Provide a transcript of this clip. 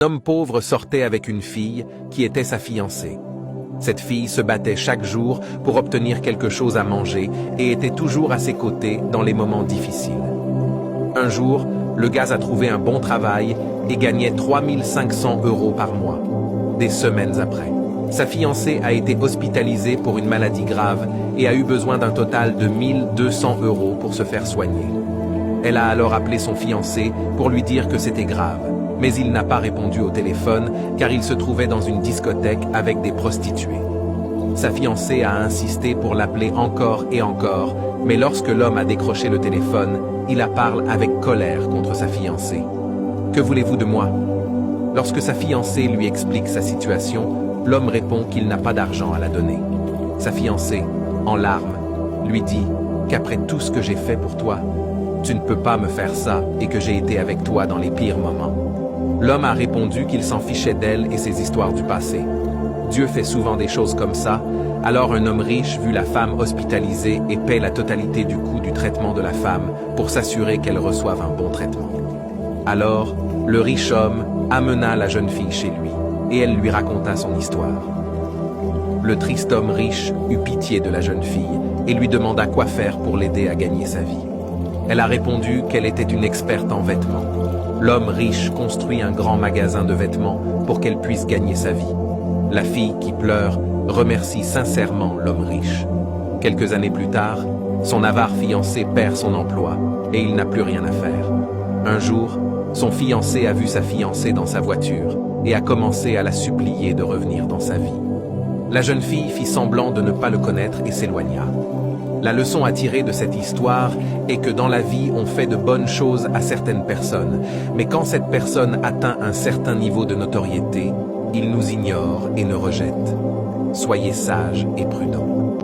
Un homme pauvre sortait avec une fille qui était sa fiancée. Cette fille se battait chaque jour pour obtenir quelque chose à manger et était toujours à ses côtés dans les moments difficiles. Un jour, le gars a trouvé un bon travail et gagnait 3 500 € par mois. Des semaines après, sa fiancée a été hospitalisée pour une maladie grave et a eu besoin d'un total de 1 200 € pour se faire soigner. Elle a alors appelé son fiancé pour lui dire que c'était grave. Mais il n'a pas répondu au téléphone car il se trouvait dans une discothèque avec des prostituées. Sa fiancée a insisté pour l'appeler encore et encore, mais lorsque l'homme a décroché le téléphone, il la parle avec colère contre sa fiancée. « Que voulez-vous de moi ?» Lorsque sa fiancée lui explique sa situation, l'homme répond qu'il n'a pas d'argent à la donner. Sa fiancée, en larmes, lui dit qu'après tout ce que j'ai fait pour toi, tu ne peux pas me faire ça et que j'ai été avec toi dans les pires moments. L'homme a répondu qu'il s'en fichait d'elle et ses histoires du passé. Dieu fait souvent des choses comme ça, alors un homme riche vu la femme hospitalisée et paie la totalité du coût du traitement de la femme pour s'assurer qu'elle reçoive un bon traitement. Alors, le riche homme amena la jeune fille chez lui et elle lui raconta son histoire. Le triste homme riche eut pitié de la jeune fille et lui demanda quoi faire pour l'aider à gagner sa vie. Elle a répondu qu'elle était une experte en vêtements. L'homme riche construit un grand magasin de vêtements pour qu'elle puisse gagner sa vie. La fille qui pleure remercie sincèrement l'homme riche. Quelques années plus tard, son avare fiancé perd son emploi et il n'a plus rien à faire. Un jour, son fiancé a vu sa fiancée dans sa voiture et a commencé à la supplier de revenir dans sa vie. La jeune fille fit semblant de ne pas le connaître et s'éloigna. La leçon à tirer de cette histoire est que dans la vie, on fait de bonnes choses à certaines personnes, mais quand cette personne atteint un certain niveau de notoriété, il nous ignore et nous rejette. Soyez sages et prudents.